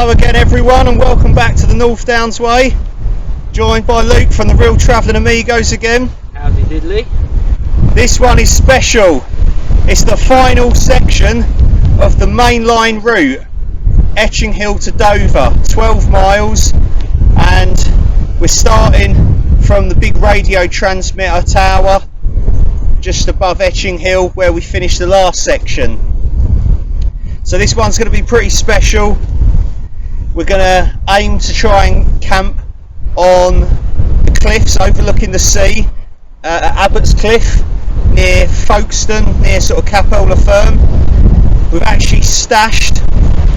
Hello again everyone, and welcome back to the North Downs Way. Joined by Luke from the Real Travelling Amigos again. Howdy diddly. This one is special. It's the final section of the MAINLINE route, Etchinghill to Dover, 12 miles, and we're starting from the big radio transmitter tower just above Etchinghill where we finished the last section. So this one's going to be pretty special. We're going to aim to try and camp on the cliffs overlooking the sea at Abbots Cliff near Folkestone, near sort of Capella Firm. We've actually stashed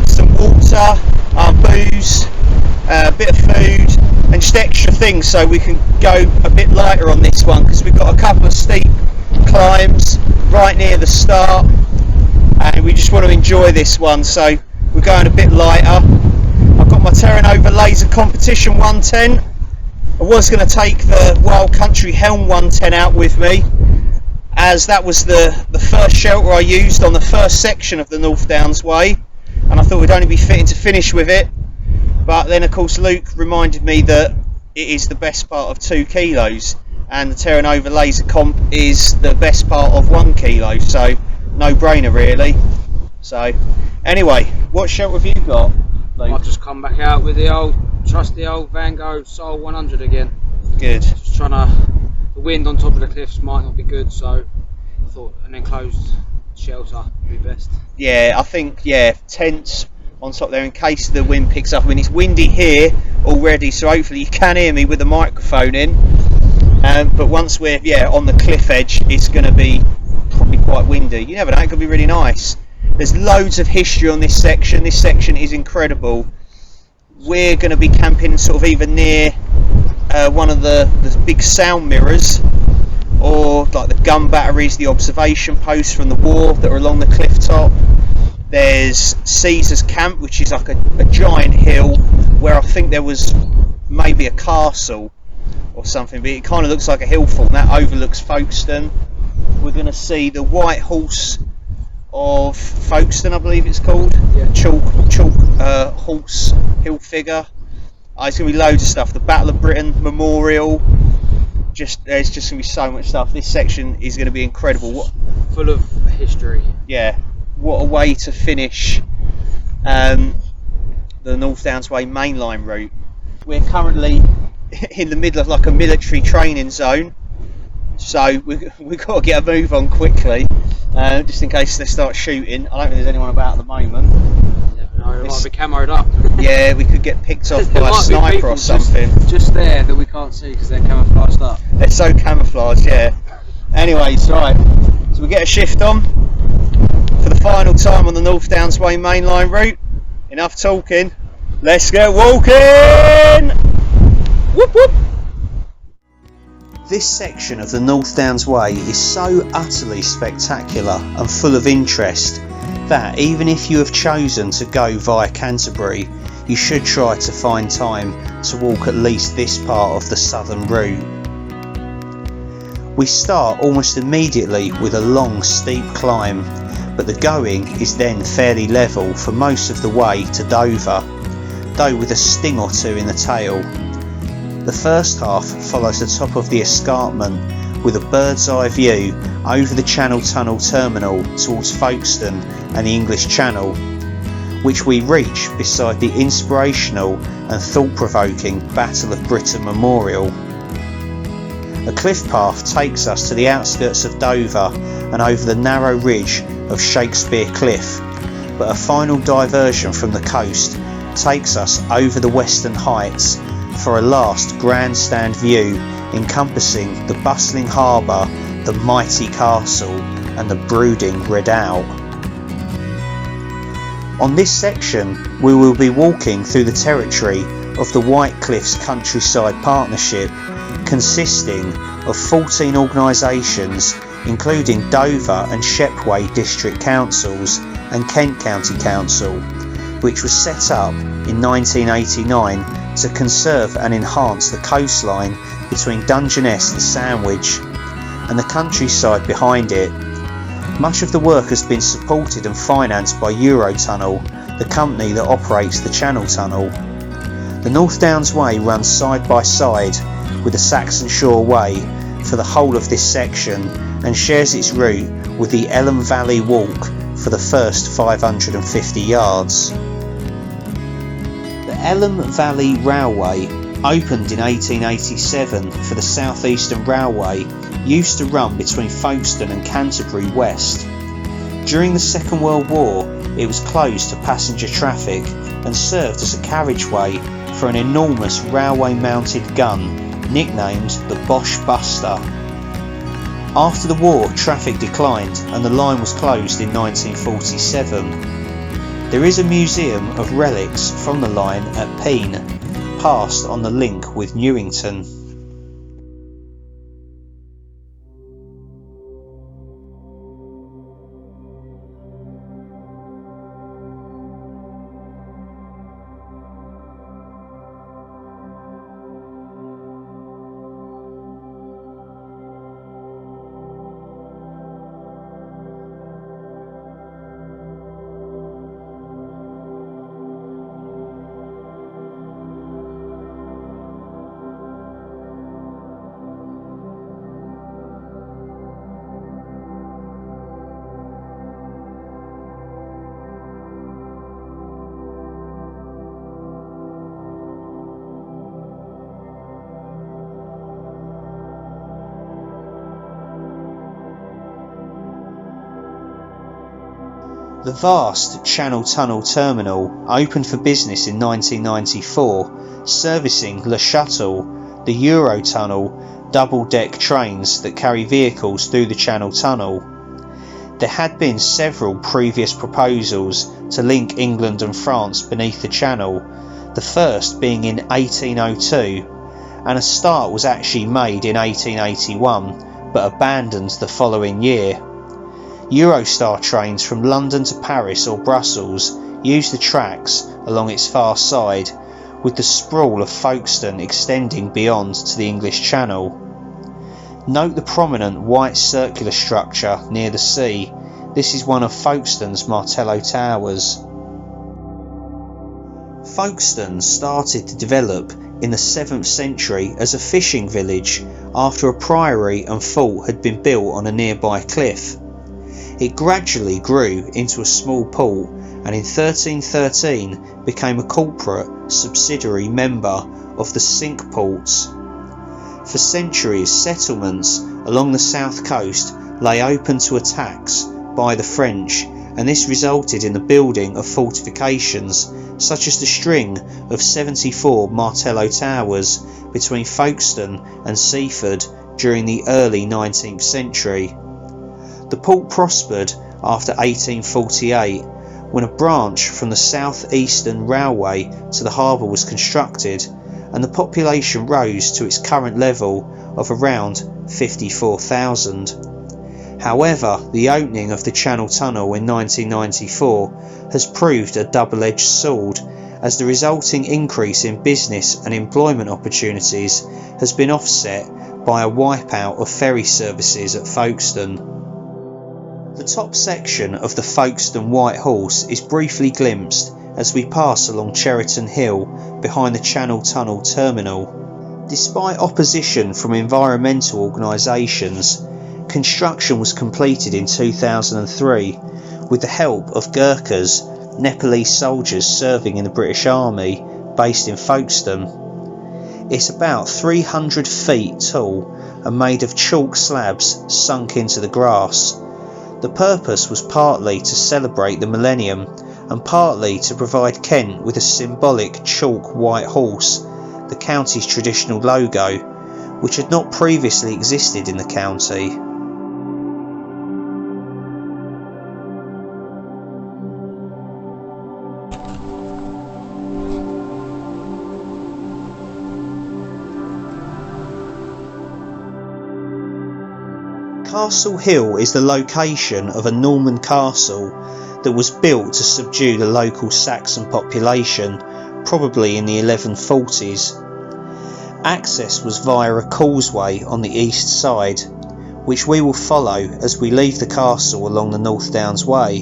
some water, our booze, a bit of food and just extra things so we can go a bit lighter on this one, because we've got a couple of steep climbs right near the start and we just want to enjoy this one, so we're going a bit lighter. I've got my Terran Over Laser Competition 110. I was going to take the Wild Country Helm 110 out with me, as that was the first shelter I used on the first section of the North Downs Way, and I thought we'd only be fitting to finish with it. But then of course Luke reminded me that it is the best part of 2 kilos, and the Terran Over Laser Comp is the best part of 1 kilo, so no brainer really. So anyway, what shelter have you got, Luke? I've just come back out with the trusty old Vango Soul 100 again. Good. Just trying to, the wind on top of the cliffs might not be good, so I thought an enclosed shelter would be best. Yeah, I think, tents on top there in case the wind picks up. I mean, it's windy here already, so hopefully you can hear me with the microphone in. But once we're on the cliff edge, it's going to be probably quite windy. You never know, it could be really nice. There's loads of history on this section. This section is incredible. We're going to be camping sort of either near one of the big sound mirrors, or like the gun batteries, the observation posts from the war that are along the cliff top. There's Caesar's Camp, which is like a giant hill where I think there was maybe a castle or something, but it kind of looks like a hill form that overlooks Folkestone. We're going to see the White Horse of Folkestone, I believe it's called. Yeah. Chalk horse hill figure. It's going to be loads of stuff. The Battle of Britain Memorial. There's just going to be so much stuff. This section is going to be incredible. Full of history. Yeah, what a way to finish the North Downs Way mainline route. We're currently in the middle of like a military training zone, so we've got to get a move on quickly, just in case they start shooting. I don't think there's anyone about at the moment. No, it might be camoed up. Yeah, we could get picked off by a sniper or something. Just there that we can't see because they're camouflaged up. They're so camouflaged, yeah. Anyways, right, so we get a shift on for the final time on the North Downs Way mainline route. Enough talking, let's get walking! Whoop whoop! This section of the North Downs Way is so utterly spectacular and full of interest that even if you have chosen to go via Canterbury, you should try to find time to walk at least this part of the southern route. We start almost immediately with a long steep climb, but the going is then fairly level for most of the way to Dover, though with a sting or two in the tail. The first half follows the top of the escarpment with a bird's eye view over the Channel Tunnel terminal towards Folkestone and the English Channel, which we reach beside the inspirational and thought-provoking Battle of Britain Memorial. A cliff path takes us to the outskirts of Dover and over the narrow ridge of Shakespeare Cliff, but a final diversion from the coast takes us over the Western Heights for a last grandstand view encompassing the bustling harbour, the mighty castle and the brooding redoubt. On this section we will be walking through the territory of the White Cliffs Countryside Partnership, consisting of 14 organisations including Dover and Shepway District Councils and Kent County Council, which was set up in 1989 to conserve and enhance the coastline between Dungeness and Sandwich and the countryside behind it. Much of the work has been supported and financed by Eurotunnel, the company that operates the Channel Tunnel. The North Downs Way runs side by side with the Saxon Shore Way for the whole of this section and shares its route with the Elm Valley Walk for the first 550 yards. The Elm Valley Railway, opened in 1887 for the South Eastern Railway, used to run between Folkestone and Canterbury West. During the Second World War, it was closed to passenger traffic and served as a carriageway for an enormous railway-mounted gun nicknamed the Bosch Buster. After the war, traffic declined and the line was closed in 1947. There is a museum of relics from the line at Pier, passed on the link with Newington. The vast Channel Tunnel terminal opened for business in 1994, servicing Le Shuttle, the Eurotunnel double-deck trains that carry vehicles through the Channel Tunnel. There had been several previous proposals to link England and France beneath the Channel, the first being in 1802, and a start was actually made in 1881 but abandoned the following year. Eurostar trains from London to Paris or Brussels use the tracks along its far side, with the sprawl of Folkestone extending beyond to the English Channel. Note the prominent white circular structure near the sea. This is one of Folkestone's Martello Towers. Folkestone started to develop in the 7th century as a fishing village after a priory and fort had been built on a nearby cliff. It gradually grew into a small port and in 1313 became a corporate subsidiary member of the Cinque Ports. For centuries, settlements along the south coast lay open to attacks by the French, and this resulted in the building of fortifications such as the string of 74 Martello Towers between Folkestone and Seaford during the early 19th century. The port prospered after 1848, when a branch from the South Eastern Railway to the harbour was constructed, and the population rose to its current level of around 54,000. However, the opening of the Channel Tunnel in 1994 has proved a double-edged sword, as the resulting increase in business and employment opportunities has been offset by a wipeout of ferry services at Folkestone. The top section of the Folkestone White Horse is briefly glimpsed as we pass along Cheriton Hill behind the Channel Tunnel terminal. Despite opposition from environmental organisations, construction was completed in 2003 with the help of Gurkhas, Nepalese soldiers serving in the British Army based in Folkestone. It's about 300 feet tall and made of chalk slabs sunk into the grass. The purpose was partly to celebrate the millennium and partly to provide Kent with a symbolic chalk white horse, the county's traditional logo, which had not previously existed in the county. Castle Hill is the location of a Norman castle that was built to subdue the local Saxon population, probably in the 1140s. Access was via a causeway on the east side, which we will follow as we leave the castle along the North Downs Way.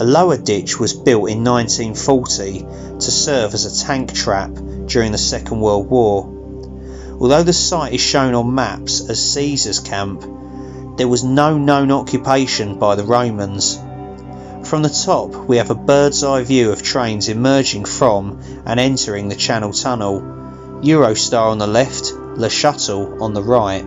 A lower ditch was built in 1940 to serve as a tank trap during the Second World War. Although the site is shown on maps as Caesar's camp, there was no known occupation by the Romans. From the top we have a bird's eye view of trains emerging from and entering the Channel Tunnel, Eurostar on the left, Le Shuttle on the right.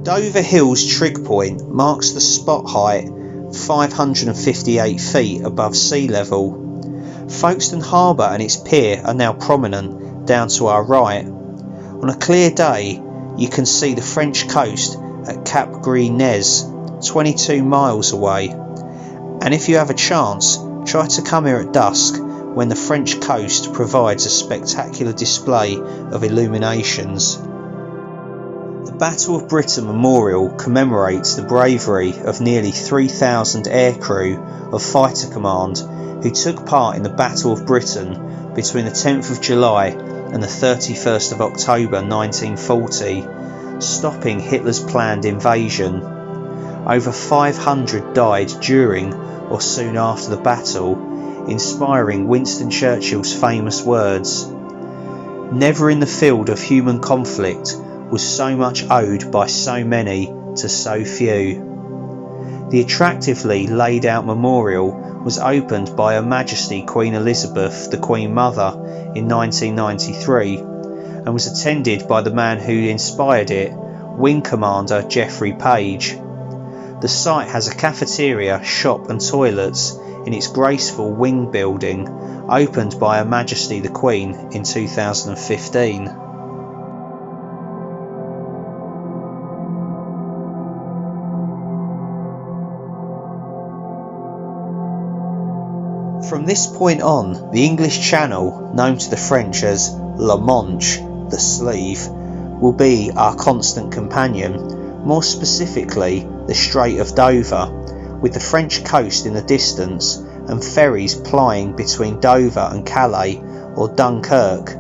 Dover Hill's trig point marks the spot height 558 feet above sea level. Folkestone Harbour and its pier are now prominent down to our right. On a clear day you can see the French coast at Cap Gris-Nez, 22 miles away, and if you have a chance, try to come here at dusk when the French coast provides a spectacular display of illuminations. The Battle of Britain Memorial commemorates the bravery of nearly 3,000 aircrew of Fighter Command who took part in the Battle of Britain between the 10th of July and the 31st of October 1940, stopping Hitler's planned invasion. Over 500 died during or soon after the battle, inspiring Winston Churchill's famous words, "Never in the field of human conflict was so much owed by so many to so few." The attractively laid out memorial was opened by Her Majesty Queen Elizabeth, the Queen Mother, in 1993 and was attended by the man who inspired it, Wing Commander Geoffrey Page. The site has a cafeteria, shop and toilets in its graceful wing building, opened by Her Majesty the Queen in 2015. From this point on, the English Channel, known to the French as La Manche, the Sleeve, will be our constant companion, more specifically the Strait of Dover, with the French coast in the distance and ferries plying between Dover and Calais or Dunkirk.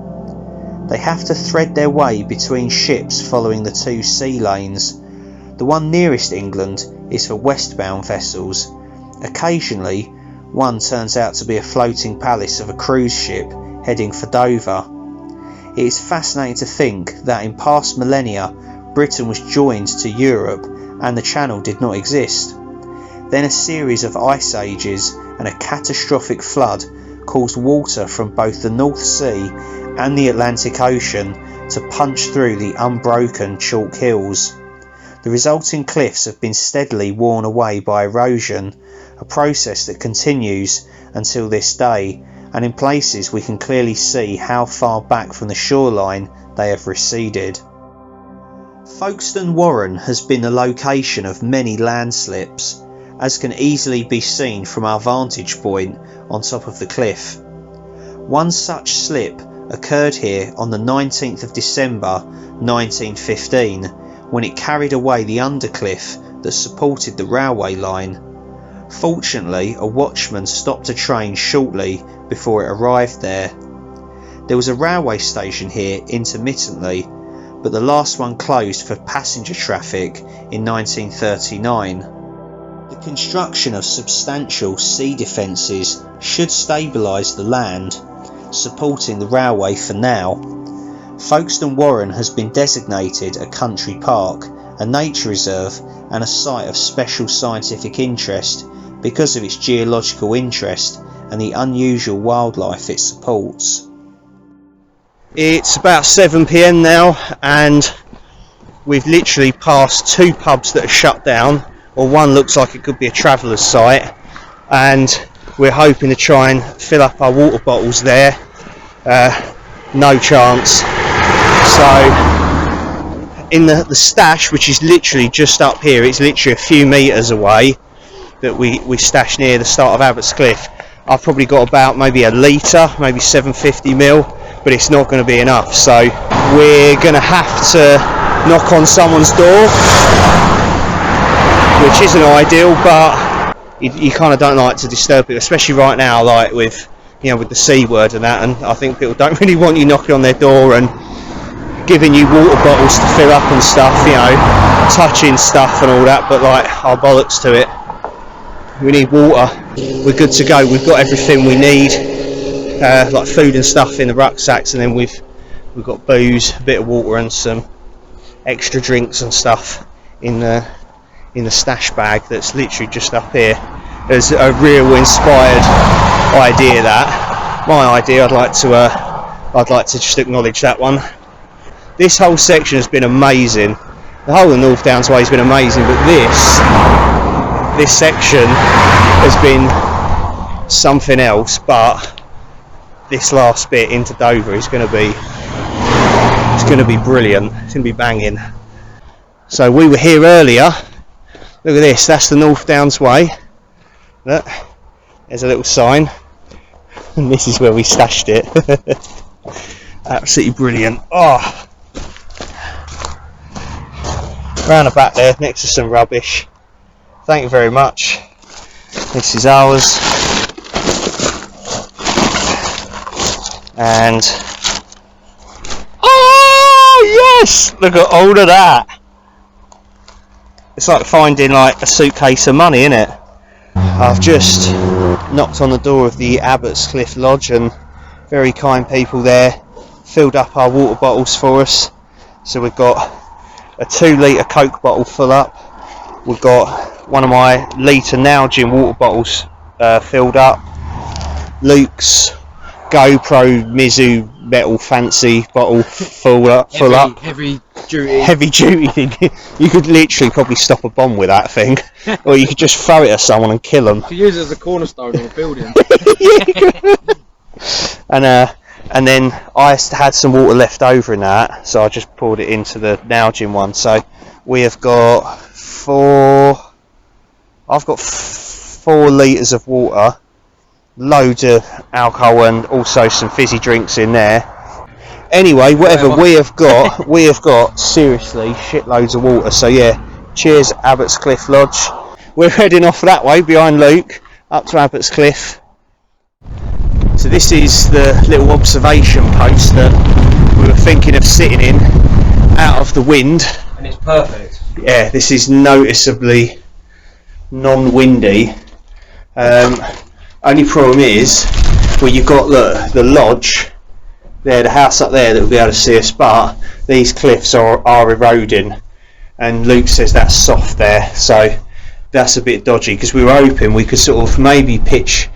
They have to thread their way between ships following the two sea lanes. The one nearest England is for westbound vessels. Occasionally, one turns out to be a floating palace of a cruise ship heading for Dover. It is fascinating to think that in past millennia Britain was joined to Europe and the Channel did not exist. Then a series of ice ages and a catastrophic flood caused water from both the North Sea and the Atlantic Ocean to punch through the unbroken chalk hills. The resulting cliffs have been steadily worn away by erosion, a process that continues until this day, and in places we can clearly see how far back from the shoreline they have receded. Folkestone Warren has been the location of many landslips, as can easily be seen from our vantage point on top of the cliff. One such slip occurred here on the 19th of December 1915, when it carried away the undercliff that supported the railway line. Fortunately, a watchman stopped a train shortly before it arrived there. There was a railway station here intermittently, but the last one closed for passenger traffic in 1939. The construction of substantial sea defences should stabilise the land, supporting the railway for now. Folkestone Warren has been designated a country park, a nature reserve and a site of special scientific interest because of its geological interest and the unusual wildlife it supports. It's about 7 PM now and we've literally passed 2 pubs that are shut down, or one looks like it could be a traveller's site, and we're hoping to try and fill up our water bottles there. No chance. So in the stash, which is literally just up here, it's literally a few metres away, that we stashed near the start of Abbots Cliff, I've probably got about maybe a litre, maybe 750ml, but it's not going to be enough, so we're going to have to knock on someone's door, which isn't ideal, but you kind of don't like to disturb people, especially right now, like with, you know, with the C word and that, and I think people don't really want you knocking on their door and giving you water bottles to fill up and stuff, you know, touching stuff and all that, but like, our bollocks to it. We need water. We're good to go. We've got everything we need, like food and stuff in the rucksacks, and then we've got booze, a bit of water, and some extra drinks and stuff in the stash bag that's literally just up here. There's a real inspired idea. That my idea. I'd like to just acknowledge that one. This whole section has been amazing. The whole of the North Downs Way has been amazing, but this section has been something else. But this last bit into Dover is going to be brilliant. It's going to be banging. So we were here earlier. Look at this. That's the North Downs Way. Look, there's a little sign, and this is where we stashed it. Absolutely brilliant. Oh. Round the back there, next to some rubbish. Thank you very much. This is ours. And oh yes! Look at all of that. It's like finding like a suitcase of money, isn't it? I've just knocked on the door of the Abbots Cliff Lodge, and very kind people there filled up our water bottles for us. So we've got a 2 litre Coke bottle full up. We've got one of my litre Nalgene water bottles filled up. Luke's GoPro Mizu metal fancy bottle full up. Heavy duty. Heavy duty thing. You could literally probably stop a bomb with that thing, or you could just throw it at someone and kill them. You could use it as a cornerstone on a building. And then I had some water left over in that, so I just poured it into the Nalgene one. So we have got I've got 4 litres of water, loads of alcohol, and also some fizzy drinks in there. Anyway, whatever, we have got seriously shitloads of water. So yeah, cheers Abbots Cliff Lodge. We're heading off that way behind Luke up to Abbots Cliff. So this is the little observation post that we were thinking of sitting in out of the wind. And it's perfect. Yeah, this is noticeably non-windy. Only problem is, well, you've got the lodge there, the house up there that will be able to see us, but these cliffs are eroding, and Luke says that's soft there, so that's a bit dodgy, because we were hoping we could sort of maybe pitch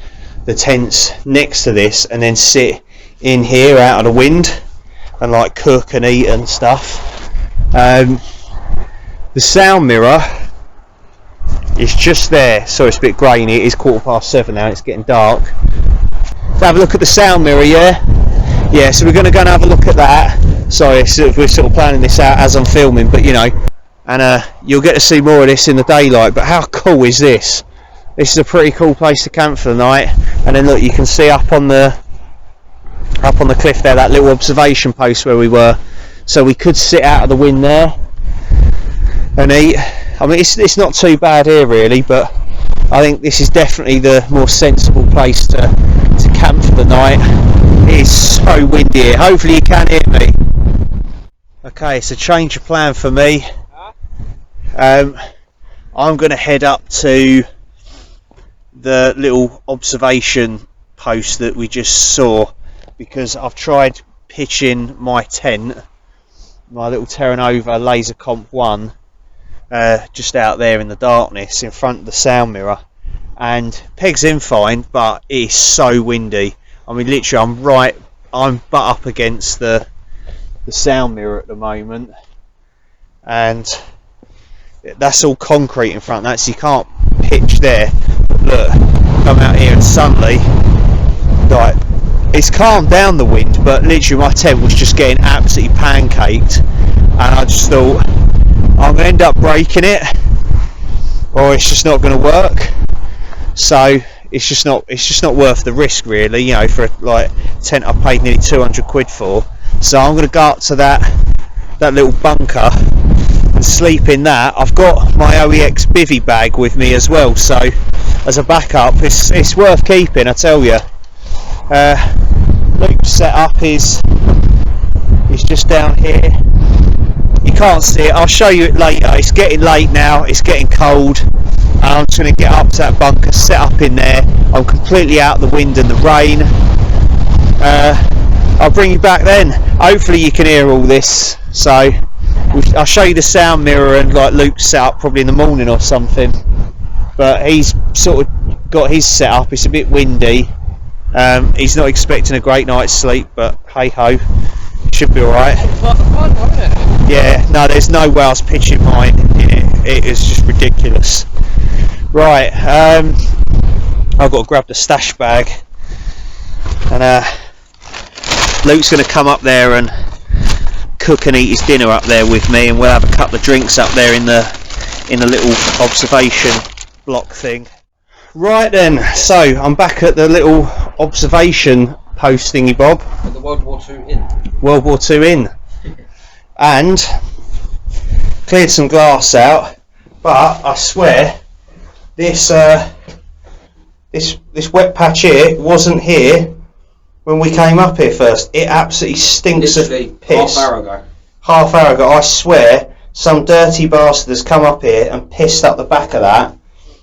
the tents next to this and then sit in here out of the wind and like cook and eat and stuff. The sound mirror is just there, so it's a bit grainy. It is 7:15 now, it's getting dark. So have a look at the sound mirror, yeah, so we're going to go and have a look at that. Sorry, we're sort of planning this out as I'm filming, but you know, and you'll get to see more of this in the daylight. But how cool is this? This is a pretty cool place to camp for the night. And then look, you can see up on the cliff there, that little observation post where we were. So we could sit out of the wind there and eat. I mean, it's not too bad here really, but I think this is definitely the more sensible place to camp for the night. It is so windy here. Hopefully you can hear me. Okay, it's a change of plan for me. I'm going to head up to the little observation post that we just saw, because I've tried pitching my tent, my little Terra Nova Laser Comp 1, just out there in the darkness in front of the sound mirror, and pegs in fine, but it is so windy. I mean, literally I'm butt up against the sound mirror at the moment, and that's all concrete in front of that, so you can't pitch there. But look, come out here and suddenly, like, it's calmed down the wind, but literally my tent was just getting absolutely pancaked, and I just thought I'm going to end up breaking it, or it's just not going to work. So it's just not worth the risk, really, you know, for like a tent I paid nearly 200 quid for. So I'm going to go up to that little bunker and sleep in that. I've got my OEX bivvy bag with me as well, so as a backup, it's worth keeping, I tell you. Luke's setup is just down here. You can't see it, I'll show you it later. It's getting late now, it's getting cold. I'm just going to get up to that bunker, set up in there. I'm completely out of the wind and the rain. I'll bring you back then. Hopefully you can hear all this. So I'll show you the sound mirror and like Luke's set up probably in the morning or something. But he's sort of got his set up. It's a bit windy. He's not expecting a great night's sleep, but hey ho, should be alright. Yeah, no, there's no way I was pitching mine in it. It is just ridiculous. Right, I've got to grab the stash bag, and Luke's going to come up there and cook and eat his dinner up there with me, and we'll have a couple of drinks up there in the little observation block thing. Right then, so I'm back at the little observation post thingy bob. At the World War II Inn. World War II Inn. And cleared some glass out, but I swear this wet patch here wasn't here when we came up here first. It absolutely stinks of piss. Half hour ago, I swear some dirty bastard has come up here and pissed up the back of that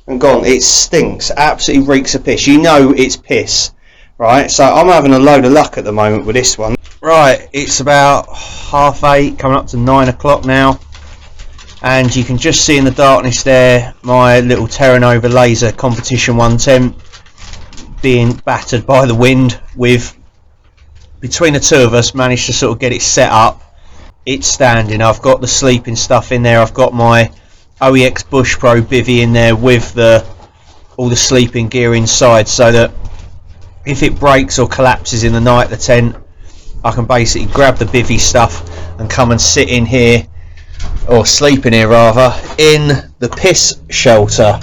and gone. It stinks, absolutely reeks of piss. You know it's piss, right? So I'm having a load of luck at the moment with this one. Right, it's about 8:30, coming up to 9 o'clock now, and you can just see in the darkness there my little Terra Nova laser competition 110 being battered by the wind. With between the two of us managed to sort of get it set up. It's standing. I've got the sleeping stuff in there. I've got my OEX Bush Pro bivvy in there with all the sleeping gear inside, so that if it breaks or collapses in the night, the tent, I can basically grab the bivvy stuff and come and sit in here, or sleep in here rather, in the piss shelter.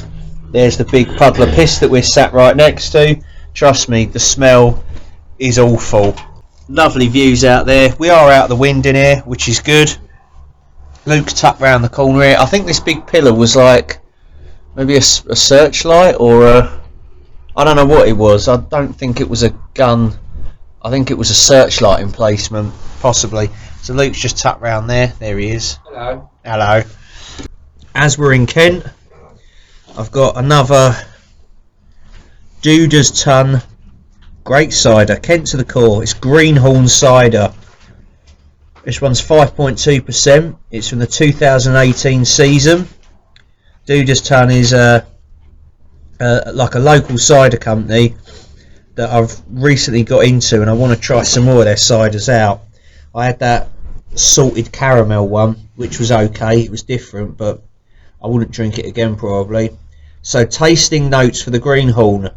There's the big puddle of piss that we're sat right next to. Trust me, the smell is awful. Lovely views out there. We are out of the wind in here, which is good. Luke's tucked round the corner here. I think this big pillar was like maybe a searchlight, or I don't know what it was. I don't think it was a gun. I think it was a searchlight emplacement, possibly. So Luke's just tucked round there. There he is. Hello. Hello. As we're in Kent, I've got another Duder's Ton Great Cider, Kent to the core. It's Greenhorn Cider. This one's 5.2%. It's from the 2018 season. Duder's Ton is like a local cider company that I've recently got into, and I want to try some more of their ciders out. I had that salted caramel one, which was okay. It was different, but I wouldn't drink it again probably. So tasting notes for the Greenhorn: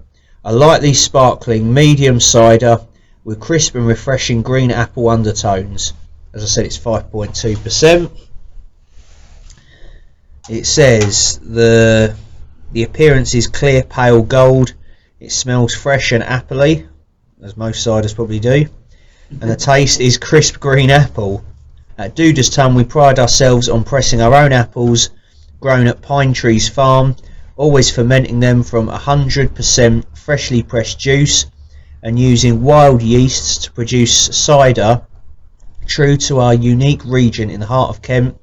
a lightly sparkling medium cider with crisp and refreshing green apple undertones. As I said, it's 5.2%. It says the appearance is clear pale gold. It smells fresh and appley, as most ciders probably do, and the taste is crisp green apple. At Duder's Ton, we pride ourselves on pressing our own apples grown at Pine Trees Farm, always fermenting them from 100% freshly pressed juice and using wild yeasts to produce cider true to our unique region in the heart of Kent.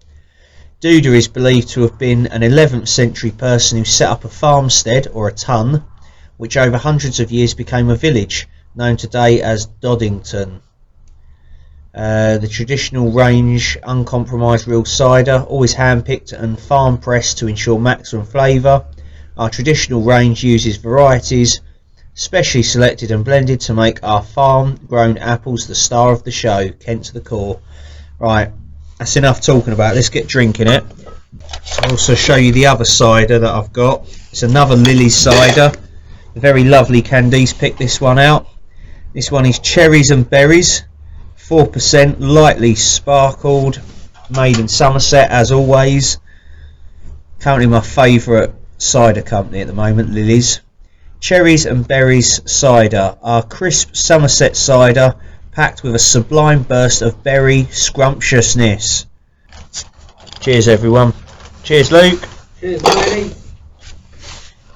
Duder is believed to have been an 11th century person who set up a farmstead, or a tun, which over hundreds of years became a village, known today as Doddington. The traditional range, uncompromised real cider, always hand-picked and farm-pressed to ensure maximum flavour. Our traditional range uses varieties specially selected and blended to make our farm-grown apples the star of the show. Kent to the core. Right, that's enough talking about it. Let's get drinking it. I'll also show you the other cider that I've got. It's another Lilies cider. Very lovely Candice picked this one out. This one is Cherries and Berries, 4%, lightly sparkled. made in Somerset as always. Currently my favourite cider company at the moment, Lilies. Cherries and Berries Cider are crisp Somerset cider packed with a sublime burst of berry scrumptiousness. Cheers everyone. Cheers Luke. Cheers, Lily.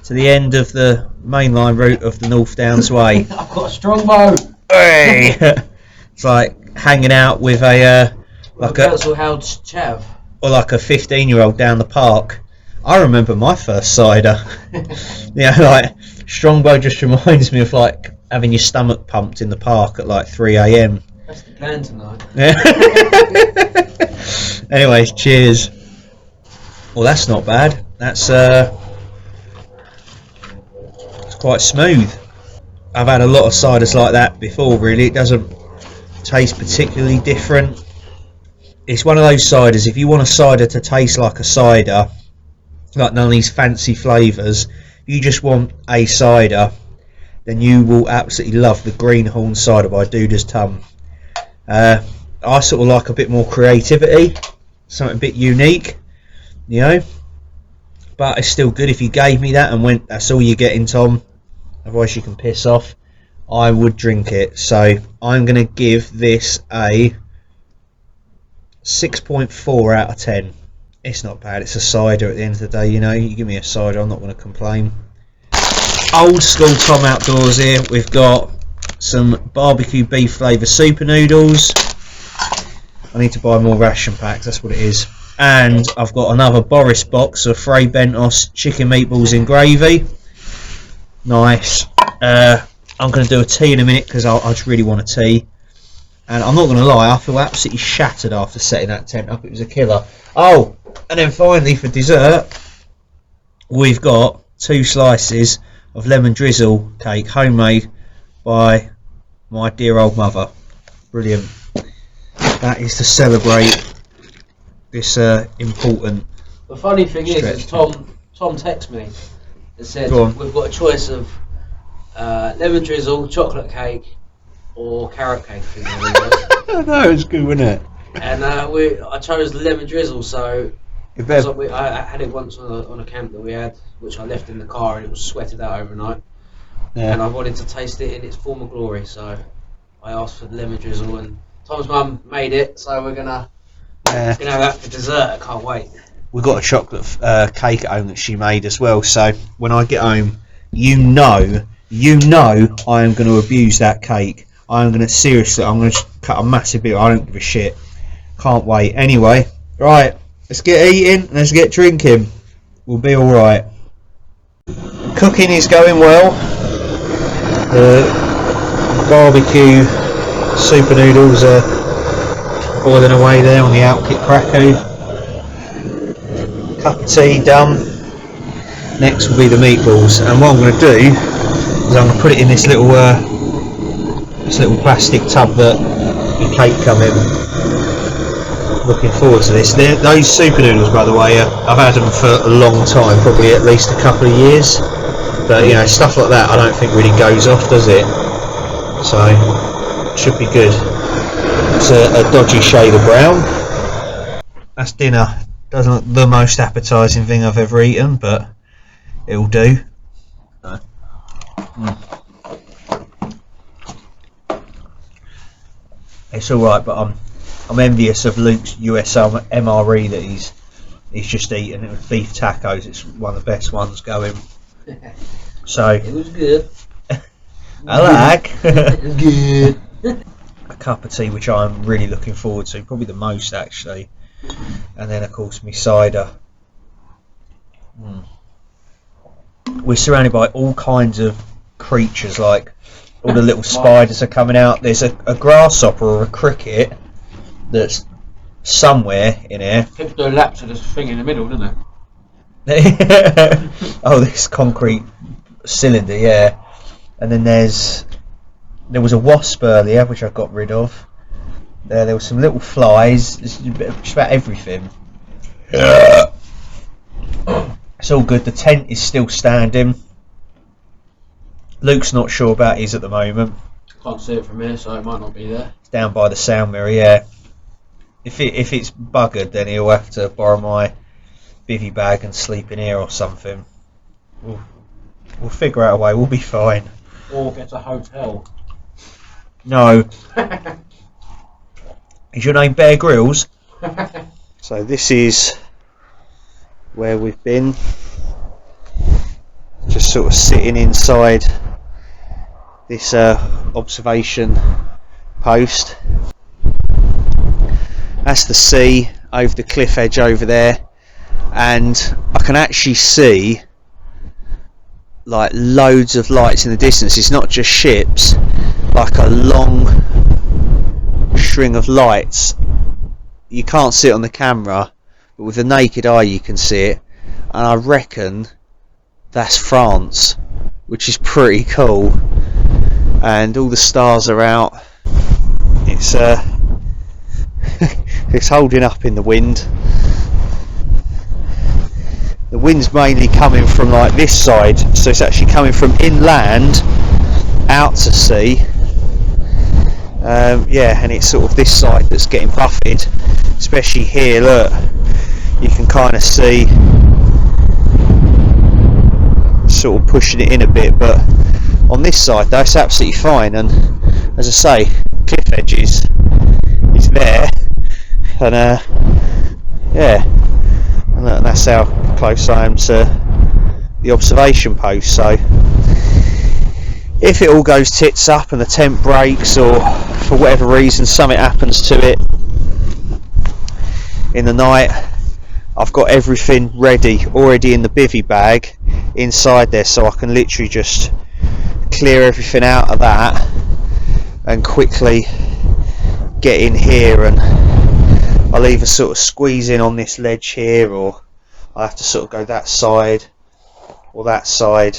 To the end of the mainline route of the North Downs Way. I've got a strongbow. Hey! It's like hanging out with a Council House chav. or like a 15-year-old down the park. I remember my first cider. Yeah, like strongbow just reminds me of like having your stomach pumped in the park at like 3 a.m. That's the plan tonight. Anyways, cheers. Well, that's not bad. That's it's quite smooth. I've had a lot of ciders like that before. Really, it doesn't taste particularly different. It's one of those ciders. If you want a cider to taste like a cider, like none of these fancy flavours, you just want a cider, then you will absolutely love the Greenhorn cider by Duda's Tum. I sort of like a bit more creativity, something a bit unique, you know, but it's still good. If you gave me that and went, that's all you're getting, Tom, otherwise you can piss off, I would drink it. So I'm going to give this a 6.4 out of 10. It's not bad. It's a cider at the end of the day, you know. You give me a cider, I'm not going to complain. Old school Tom Outdoors here. We've got some barbecue beef flavour super noodles. I need to buy more ration packs, that's what it is. And I've got another Boris box of Frey Bentos chicken meatballs in gravy. Nice. I'm going to do a tea in a minute because I just really want a tea. And I'm not going to lie, I feel absolutely shattered after setting that tent up. It was a killer. Oh, and then finally for dessert, we've got 2 slices of lemon drizzle cake, homemade by my dear old mother. Brilliant. That is to celebrate this important. The funny thing stretch. is Tom texted me and said we've got a choice of lemon drizzle, chocolate cake, or carrot cake. No, it's good, wasn't it? And I chose the lemon drizzle, so I had it once on a camp that we had, which I left in the car and it was sweated out overnight. Yeah. And I wanted to taste it in its former glory, so I asked for the lemon drizzle, and Tom's mum made it, so we're gonna have that for dessert. I can't wait. We've got a chocolate cake at home that she made as well, so when I get home, you know I am going to abuse that cake. I'm going to cut a massive bit. I don't give a shit. Can't wait. Anyway, right, let's get eating, let's get drinking. We'll be alright. Cooking is going well. The barbecue super noodles are boiling away there on the Outkick Krakow. Cup of tea done. Next will be the meatballs, and what I'm going to do is I'm going to put it in this little plastic tub that your cake come in. Looking forward to this. Those super noodles, by the way, I've had them for a long time, probably at least a couple of years. But you know, stuff like that I don't think really goes off, does it? So should be good. It's a dodgy shade of brown. That's dinner. Doesn't look the most appetising thing I've ever eaten, but it'll do. It's alright, but I'm envious of Luke's US MRE that he's just eaten. It was beef tacos. It's one of the best ones going. So it was good. I like. It was good. A cup of tea, which I'm really looking forward to, probably the most actually, and then of course my cider. We're surrounded by all kinds of creatures, like all the little spiders are coming out. There's a grasshopper or a cricket that's somewhere in here. People do a lap to this thing in the middle, don't they? Oh, this concrete cylinder, yeah. And then there was a wasp earlier, which I got rid of. There were some little flies. Just about everything. It's all good. The tent is still standing. Luke's not sure about his at the moment. Can't see it from here, so it might not be there. It's down by the sound mirror, yeah. if it's buggered, then he'll have to borrow my bivvy bag and sleep in here or something. We'll figure out a way. We'll be fine. Or get a hotel. No. Is your name Bear Grylls? So this is where we've been. Just sort of sitting inside this observation post. That's the sea over the cliff edge over there, and I can actually see like loads of lights in the distance. It's not just ships, like a long string of lights. You can't see it on the camera, but with the naked eye you can see it, and I reckon that's France, which is pretty cool. And all the stars are out. It's it's holding up in the wind. The wind's mainly coming from like this side, so it's actually coming from inland out to sea. Yeah, and it's sort of this side that's getting buffeted, especially here. Look, you can kind of see sort of pushing it in a bit, but on this side though it's absolutely fine. And as I say, cliff edges is there, and yeah, and that's how close I am to the observation post. So if it all goes tits up and the tent breaks, or for whatever reason something happens to it in the night, I've got everything ready already in the bivvy bag inside there, so I can literally just clear everything out of that and quickly get in here. And I'll either sort of squeeze in on this ledge here, or I have to sort of go that side or that side.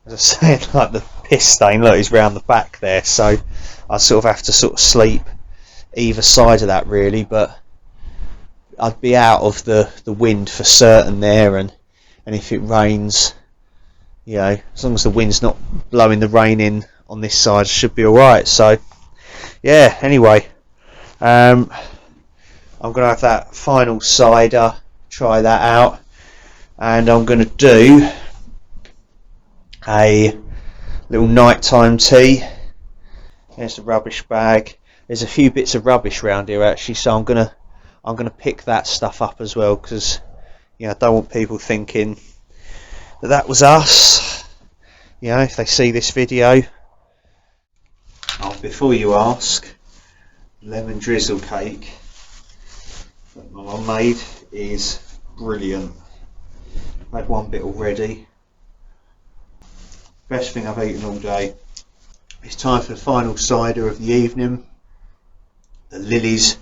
As I said, like the piss stain, look, is round the back there, so I sort of have to sort of sleep either side of that really, but I'd be out of the wind for certain there, and if it rains, you know, as long as the wind's not blowing the rain in on this side, should be alright. So yeah, anyway, I'm gonna have that final cider, try that out, and I'm gonna do a little nighttime tea. There's the rubbish bag. There's a few bits of rubbish around here actually, so I'm gonna pick that stuff up as well, because you know, I don't want people thinking that was us, you know, if they see this video. Oh, before you ask, lemon drizzle cake that my mum made is brilliant. I had one bit already. Best thing I've eaten all day. It's time for the final cider of the evening. The Lilies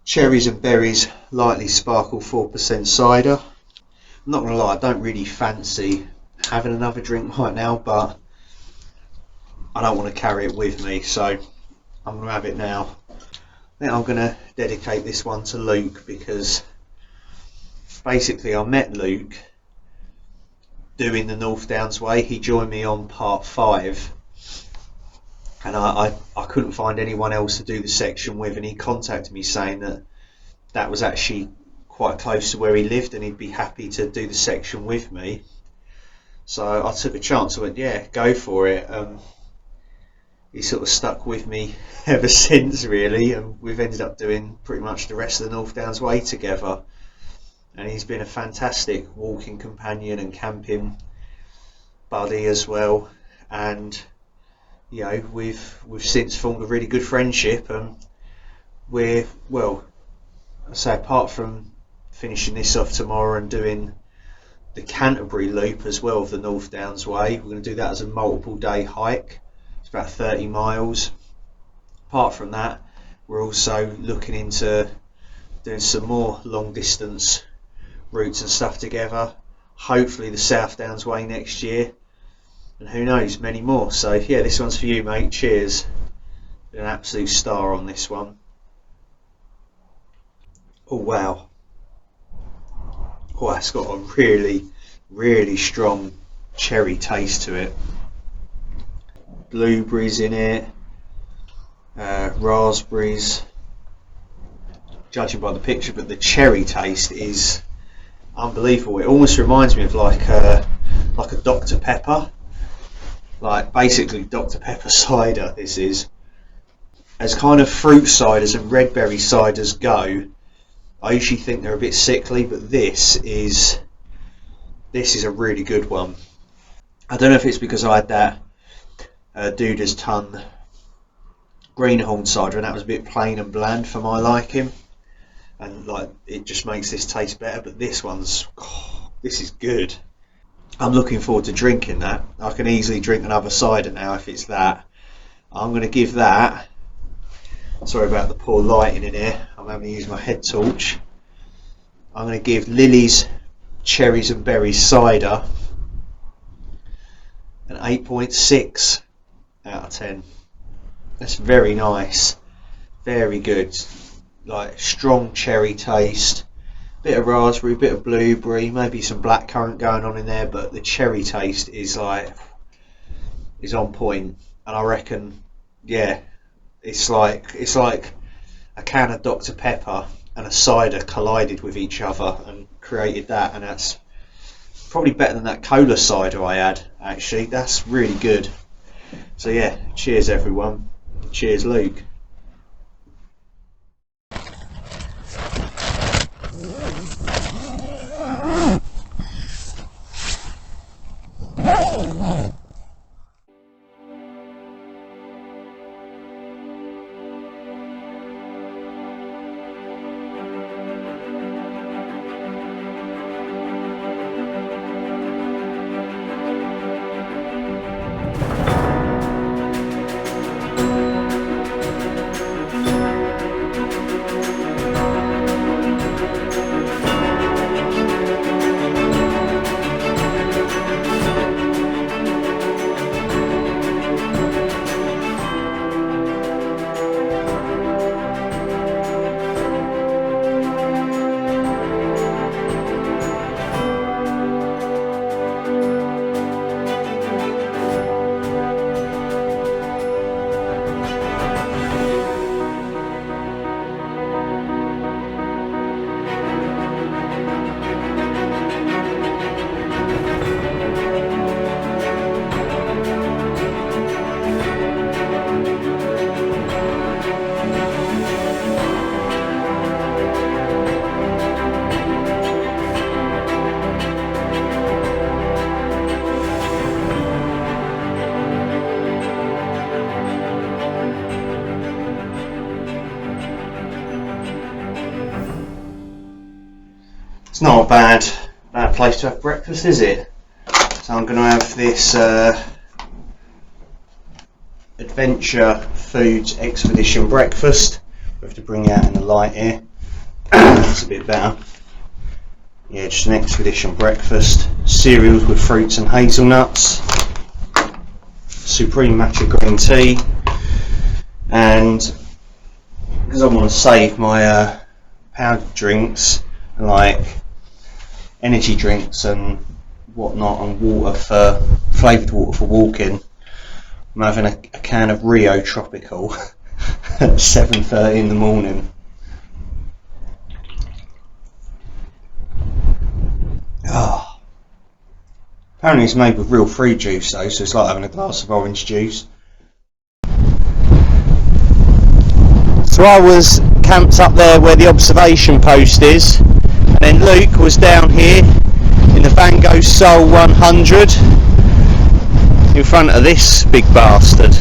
Cherries and Berries Lightly Sparkle 4% cider. I'm not going to lie, I don't really fancy having another drink right now, but I don't want to carry it with me, so I'm going to have it now. I think I'm going to dedicate this one to Luke, because basically I met Luke doing the North Downs Way. He joined me on part 5, and I couldn't find anyone else to do the section with, and he contacted me saying that was actually quite close to where he lived and he'd be happy to do the section with me. So I took a chance. I went, yeah, go for it. He sort of stuck with me ever since really, and we've ended up doing pretty much the rest of the North Downs Way together, and he's been a fantastic walking companion and camping buddy as well. And you know, we've since formed a really good friendship, and we're, well, I say, apart from finishing this off tomorrow and doing the Canterbury Loop as well of the North Downs Way, we're going to do that as a multiple day hike. It's about 30 miles. Apart from that, we're also looking into doing some more long distance routes and stuff together, hopefully the South Downs Way next year, and who knows, many more. So yeah, this one's for you, mate. Cheers. Been an absolute star on this one. Oh wow. Oh, it's got a really strong cherry taste to it. Blueberries in it, raspberries, judging by the picture, but the cherry taste is unbelievable. It almost reminds me of like a Dr. Pepper, like basically Dr. Pepper cider. This is, as kind of fruit ciders and red berry ciders go, I usually think they're a bit sickly, but this is a really good one. I don't know if it's because I had that Duda's Ton greenhorn cider and that was a bit plain and bland for my liking, and like it just makes this taste better, but this is good. I'm looking forward to drinking that. I can easily drink another cider now if it's that. I'm going to give that, sorry about the poor lighting in here, I'm having to use my head torch. I'm going to give Lilies Cherries and Berries cider an 8.6 out of 10. That's very nice, very good, like strong cherry taste, bit of raspberry, bit of blueberry, maybe some blackcurrant going on in there, but the cherry taste is on point. And I reckon, yeah, it's like a can of Dr. Pepper and a cider collided with each other and created that, and that's probably better than that cola cider I had, actually. That's really good. So yeah, cheers everyone. Cheers Luke. It's not a bad place to have breakfast, is it? So I'm going to have this Adventure Foods Expedition breakfast. We have to bring it out in the light here. That's a bit better. Yeah, just an expedition breakfast. Cereals with fruits and hazelnuts. Supreme matcha green tea. And because I want to save my powdered drinks, like energy drinks and whatnot, and water flavoured water for walking, I'm having a can of Rio Tropical at 7:30 in the morning. Oh. Apparently it's made with real fruit juice though, so it's like having a glass of orange juice. So I was camped up there where the observation post is, and then Luke was down here in the Van Gogh Soul 100 in front of this big bastard.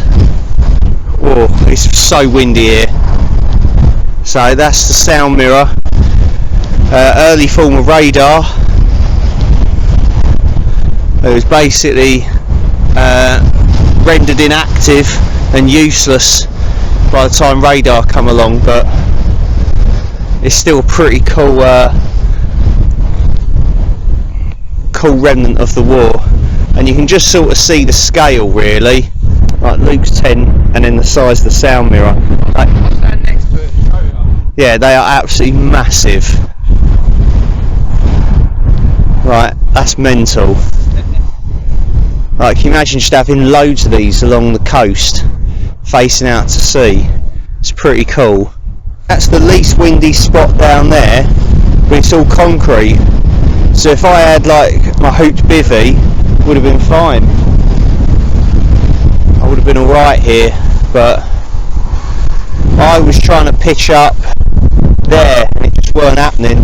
Oh, it's so windy here. So that's the sound mirror, early form of radar. It was basically rendered inactive and useless by the time radar come along, but it's still a pretty cool remnant of the war, and you can just sort of see the scale really, like Luke's tent and then the size of the sound mirror. Like, stand next to it and show you. Yeah, they are absolutely massive. Right, that's mental. Like, can you imagine just having loads of these along the coast facing out to sea? It's pretty cool. That's the least windy spot down there, but it's all concrete. So if I had like my hooped bivvy, would have been fine. I would have been alright here, but I was trying to pitch up there and it just weren't happening.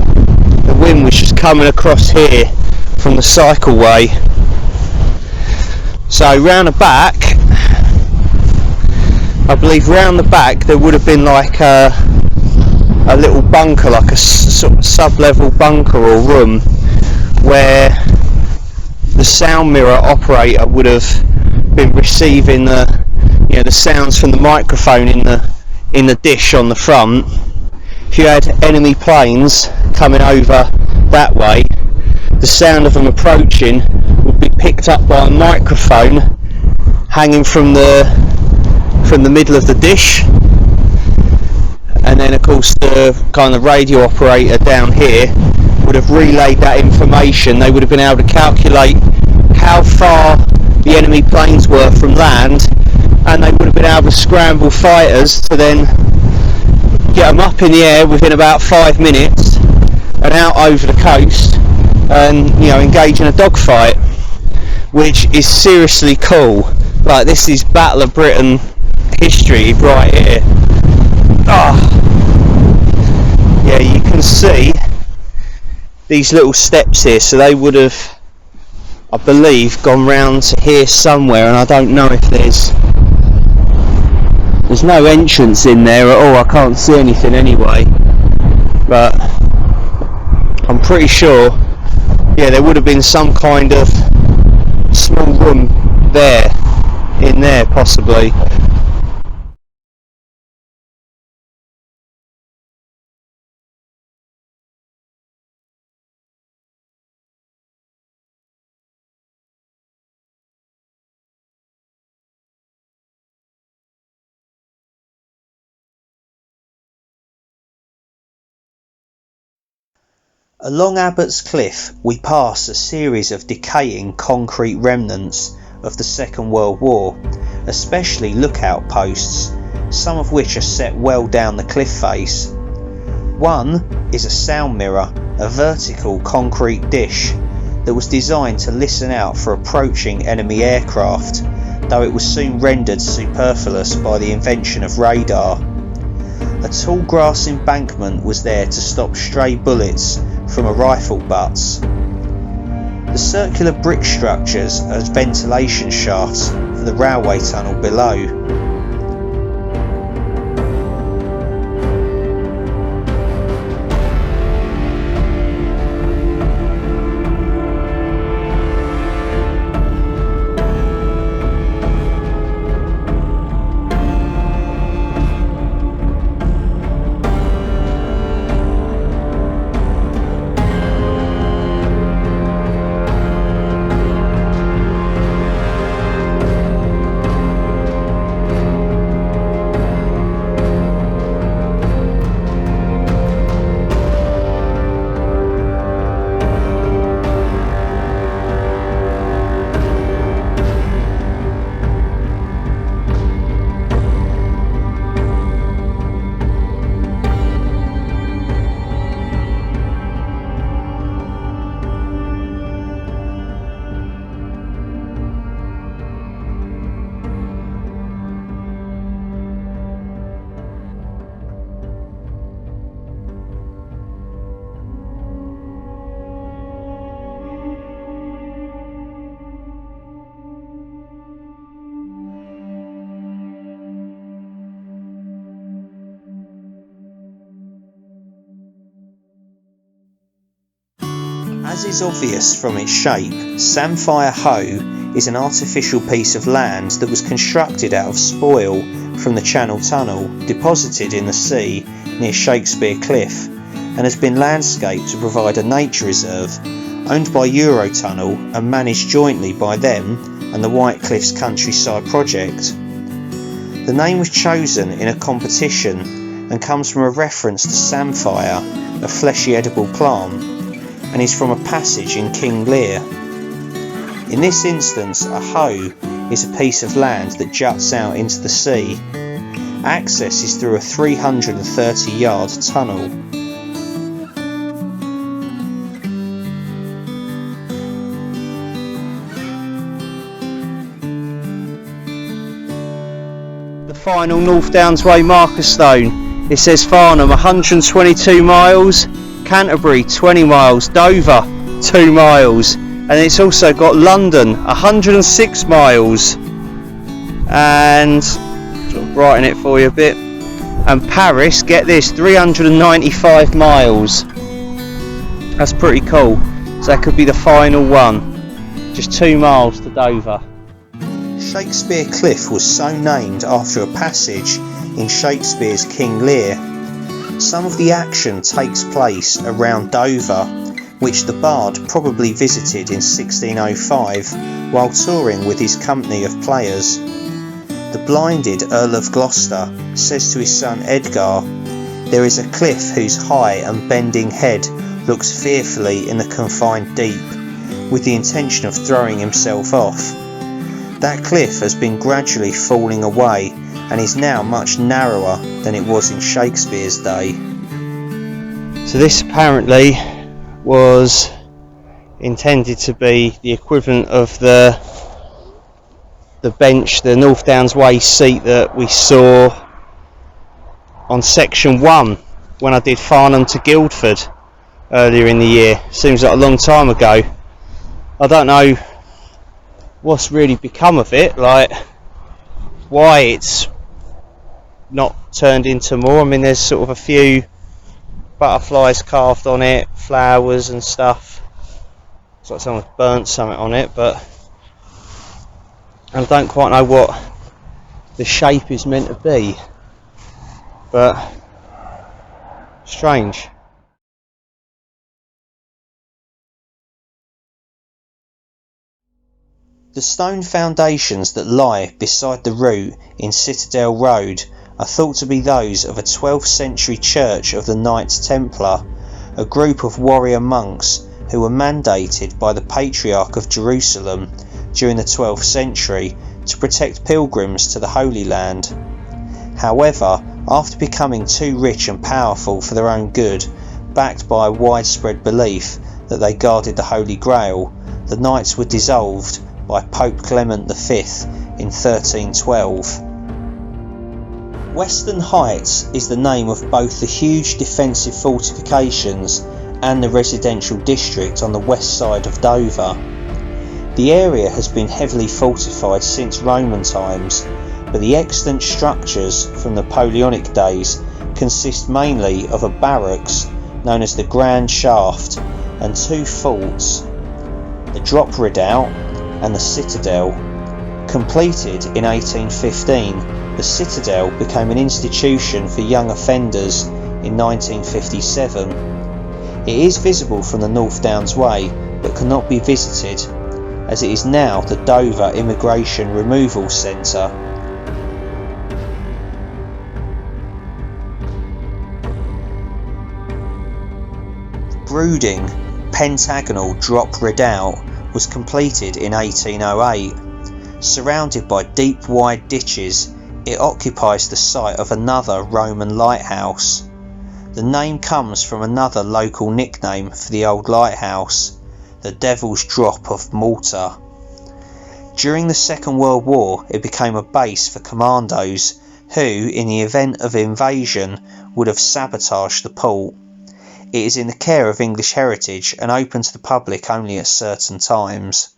The wind was just coming across here from the cycleway. So round the back, I believe round the back there would have been like a little bunker, like a sort of sub-level bunker or room, where the sound mirror operator would have been receiving the sounds from the microphone in the dish on the front. If you had enemy planes coming over that way, the sound of them approaching would be picked up by a microphone hanging from the middle of the dish, and then of course the kind of radio operator down here would have relayed that information. They would have been able to calculate how far the enemy planes were from land, and they would have been able to scramble fighters to then get them up in the air within about 5 minutes and out over the coast and engage in a dogfight, which is seriously cool. Like, this is Battle of Britain history right here. Yeah, you can see these little steps here, so they would have, I believe, gone round to here somewhere, and I don't know if there's no entrance in there at all. I can't see anything anyway, but I'm pretty sure, yeah, there would have been some kind of small room in there possibly. Along Abbots Cliff we pass a series of decaying concrete remnants of the Second World War, especially lookout posts, some of which are set well down the cliff face. One is a sound mirror, a vertical concrete dish that was designed to listen out for approaching enemy aircraft, though it was soon rendered superfluous by the invention of radar. A tall grass embankment was there to stop stray bullets from a rifle butts. The circular brick structures are ventilation shafts for the railway tunnel below. As is obvious from its shape, Samphire Hoe is an artificial piece of land that was constructed out of spoil from the Channel Tunnel, deposited in the sea near Shakespeare Cliff, and has been landscaped to provide a nature reserve owned by Eurotunnel and managed jointly by them and the White Cliffs Countryside Project. The name was chosen in a competition and comes from a reference to samphire, a fleshy edible plant, and is from a passage in King Lear. In this instance, a hoe is a piece of land that juts out into the sea, Access is through a 330-yard tunnel. The final North Downs Way marker stone. It says Farnham 122 miles, Canterbury 20 miles, Dover 2 miles, and it's also got London 106 miles, and sort of brighten it for you a bit, and Paris, get this, 395 miles. That's pretty cool. So that could be the final one, just 2 miles to Dover. Shakespeare Cliff was so named after a passage in Shakespeare's King Lear. Some of the action takes place around Dover, which the bard probably visited in 1605 while touring with his company of players. The blinded Earl of Gloucester says to his son Edgar, "There is a cliff whose high and bending head looks fearfully in the confined deep," with the intention of throwing himself off. That cliff has been gradually falling away and is now much narrower than it was in Shakespeare's day. So this apparently was intended to be the equivalent of the bench, the North Downs Way seat that we saw on section 1 when I did Farnham to Guildford earlier in the year. Seems like a long time ago. I don't know what's really become of it, like why it's not turned into more. I mean, there's sort of a few butterflies carved on it, flowers and stuff. It's like someone's burnt something on it, but I don't quite know what the shape is meant to be, but strange. The stone foundations that lie beside the route in Citadel Road are thought to be those of a 12th century church of the Knights Templar, a group of warrior monks who were mandated by the Patriarch of Jerusalem during the 12th century to protect pilgrims to the Holy Land. However, after becoming too rich and powerful for their own good, backed by a widespread belief that they guarded the Holy Grail, the Knights were dissolved by Pope Clement V in 1312. Western Heights is the name of both the huge defensive fortifications and the residential district on the west side of Dover. The area has been heavily fortified since Roman times, but the extant structures from Napoleonic days consist mainly of a barracks known as the Grand Shaft and 2 forts, the Drop Redoubt and the Citadel. Completed in 1815, the Citadel became an institution for young offenders in 1957. It is visible from the North Downs Way, but cannot be visited, as it is now the Dover Immigration Removal Centre. The brooding, pentagonal Drop Redoubt was completed in 1808. Surrounded by deep wide ditches, it occupies the site of another Roman lighthouse. The name comes from another local nickname for the old lighthouse, the Devil's Drop of Malta. During the Second World War, it became a base for commandos who, in the event of invasion, would have sabotaged the port. It is in the care of English Heritage and open to the public only at certain times.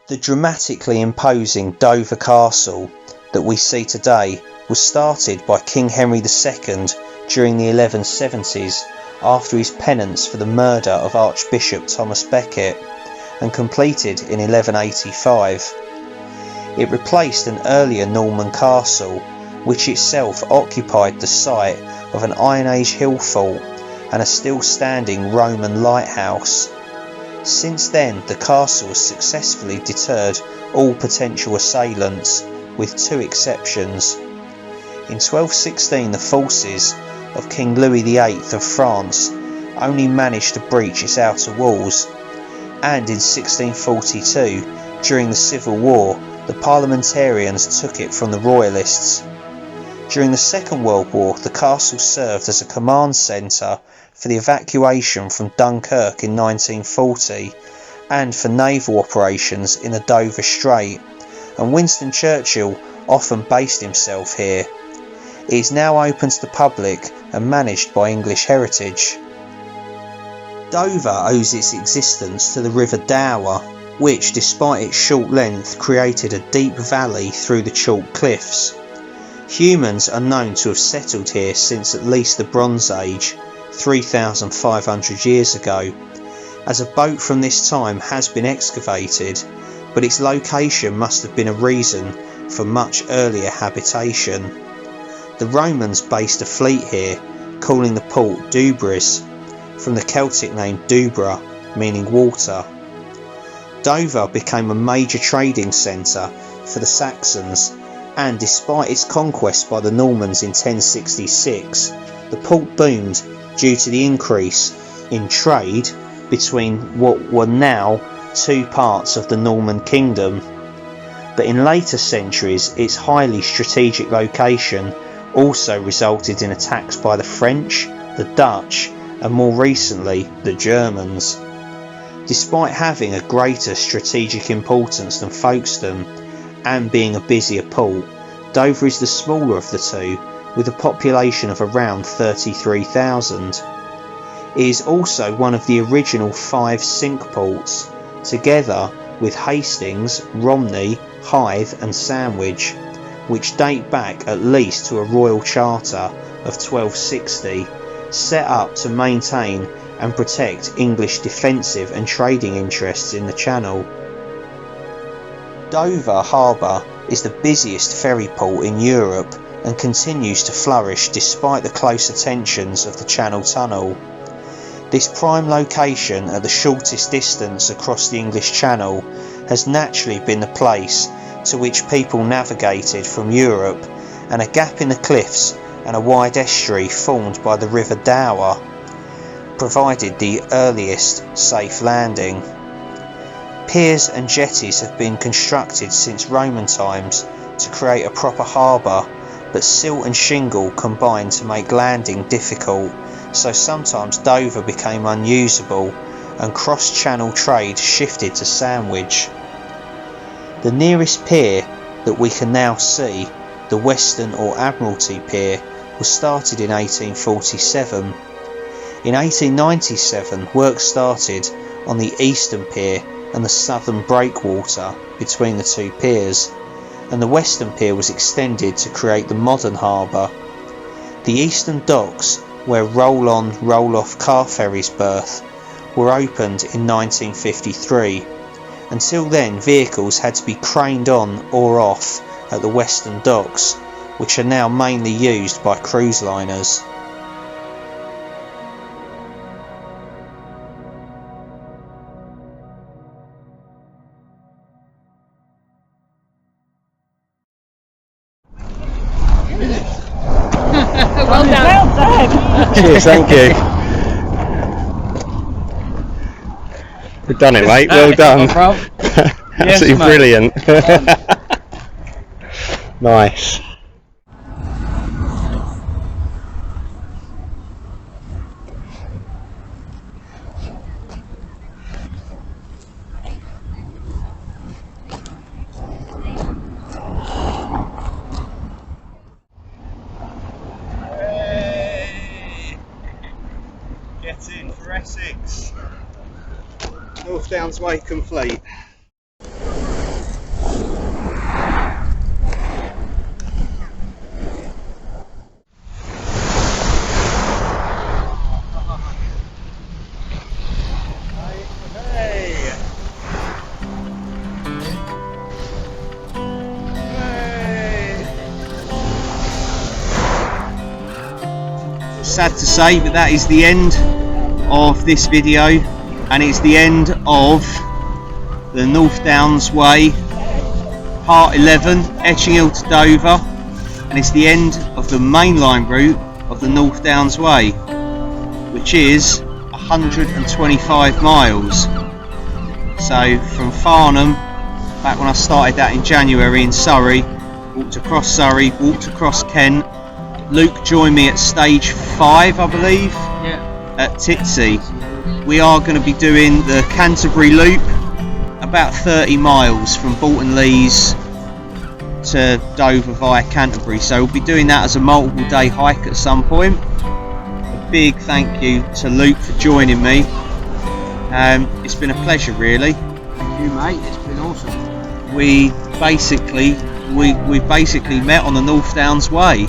The dramatically imposing Dover Castle that we see today was started by King Henry II during the 1170s after his penance for the murder of Archbishop Thomas Becket, and completed in 1185. It replaced an earlier Norman castle, which itself occupied the site of an Iron Age hill fort and a still standing Roman lighthouse. Since then, the castle has successfully deterred all potential assailants, with 2 exceptions. In 1216, the forces of King Louis VIII of France only managed to breach its outer walls, and in 1642, during the Civil War, the parliamentarians took it from the royalists. During the Second World War, the castle served as a command centre for the evacuation from Dunkirk in 1940 and for naval operations in the Dover Strait, and Winston Churchill often based himself here. It is now open to the public and managed by English Heritage. Dover owes its existence to the River Dower, which, despite its short length, created a deep valley through the chalk cliffs. Humans are known to have settled here since at least the Bronze Age, 3,500 years ago, as a boat from this time has been excavated, but its location must have been a reason for much earlier habitation. The Romans based a fleet here, calling the port Dubris, from the Celtic name Dubra, meaning water. Dover became a major trading centre for the Saxons, and despite its conquest by the Normans in 1066, the port boomed due to the increase in trade between what were now two parts of the Norman kingdom. But in later centuries, its highly strategic location also resulted in attacks by the French, the Dutch, and more recently the Germans. Despite having a greater strategic importance than Folkestone and being a busier port, Dover is the smaller of the two, with a population of around 33,000. It is also one of the original 5 sink ports, together with Hastings, Romney, Hythe and Sandwich, which date back at least to a royal charter of 1260, set up to maintain and protect English defensive and trading interests in the Channel. Dover Harbour is the busiest ferry port in Europe and continues to flourish despite the close attentions of the Channel Tunnel. This prime location at the shortest distance across the English Channel has naturally been the place to which people navigated from Europe, and a gap in the cliffs and a wide estuary formed by the River Dower provided the earliest safe landing. Piers and jetties have been constructed since Roman times to create a proper harbour, but silt and shingle combined to make landing difficult, so sometimes Dover became unusable and cross-channel trade shifted to Sandwich. The nearest pier that we can now see, the Western or Admiralty Pier, was started in 1847. In 1897, work started on the Eastern Pier and the Southern Breakwater between the two piers, and the Western Pier was extended to create the modern harbour. The Eastern docks, where roll-on, roll-off car ferries berth, were opened in 1953. Until then, vehicles had to be craned on or off at the Western docks, which are now mainly used by cruise liners. Well done. Cheers, thank you. We've done it, mate. Well done. Absolutely brilliant. Nice. Get in for Essex. North Downs Way complete. Sad to say, but that is the end of this video, and it's the end of the North Downs Way Part 11, Etchinghill to Dover, and it's the end of the mainline route of the North Downs Way, which is 125 miles. So from Farnham, back when I started that in January in Surrey, walked across Surrey, walked across Kent, Luke joined me at stage 5, I believe, at Titsy. We are going to be doing the Canterbury Loop, about 30 miles from Lees to Dover via Canterbury, so we'll be doing that as a multiple day hike at some point. A big thank you to Luke for joining me. It's been a pleasure, really. Thank you, mate. It's been awesome. We basically met on the North Downs Way.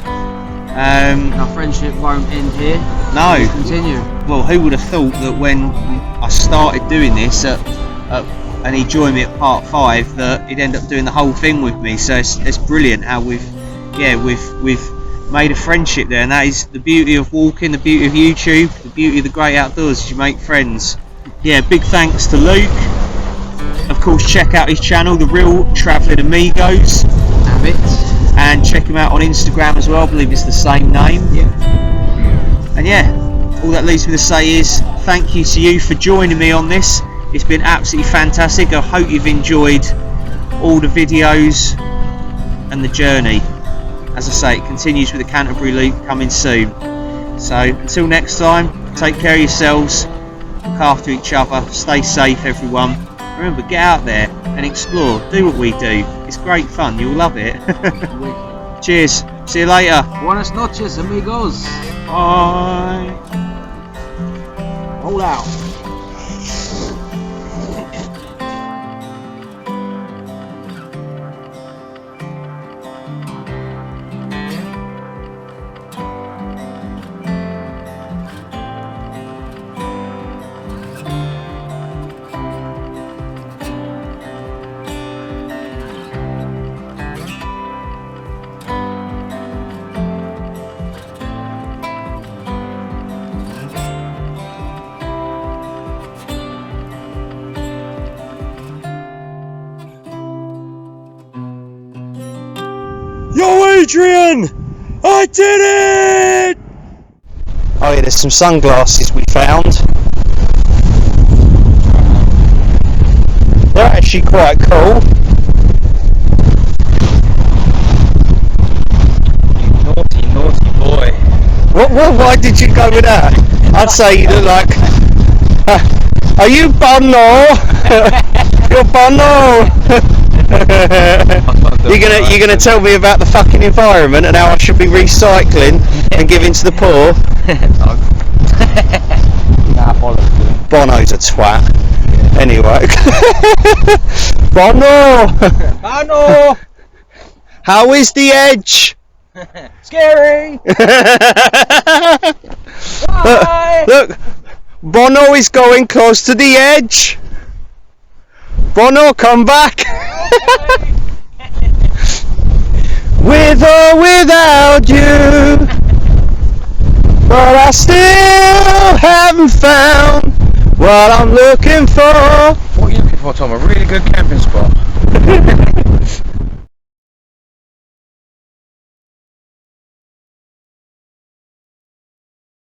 Our friendship won't end here. No. It'll continue. Well, who would have thought that when I started doing this and he joined me at part 5 that he'd end up doing the whole thing with me. So it's brilliant how we've made a friendship there, and that is the beauty of walking, the beauty of YouTube, the beauty of the great outdoors, is you make friends. Yeah, big thanks to Luke. Of course, check out his channel, the Real Travelling Amigos. Abbots. And check him out on Instagram as well, I believe it's the same name. Yeah. And yeah, all that leaves me to say is thank you to you for joining me on this. It's been absolutely fantastic. I hope you've enjoyed all the videos and the journey. As I say, it continues with the Canterbury Loop coming soon. So until next time, take care of yourselves, look after each other, stay safe everyone. Remember, get out there and explore, do what we do. It's great fun, you'll love it. Cheers, see you later. Buenas noches, amigos. Bye. Roll out. Yo, Adrian! I did it! Oh yeah, there's some sunglasses we found. They're actually quite cool. Naughty boy. Why did you go with that? I'd say you look like... are you Bono? You're Bono! You're gonna tell me about the fucking environment and how I should be recycling and giving to the poor? Bono's a twat. Yeah. Anyway. Bono! Bono! How is the edge? Scary! Look, Bono is going close to the edge. Bono, come back! With or without you, but I still haven't found what I'm looking for. What are you looking for, Tom? A really good camping spot.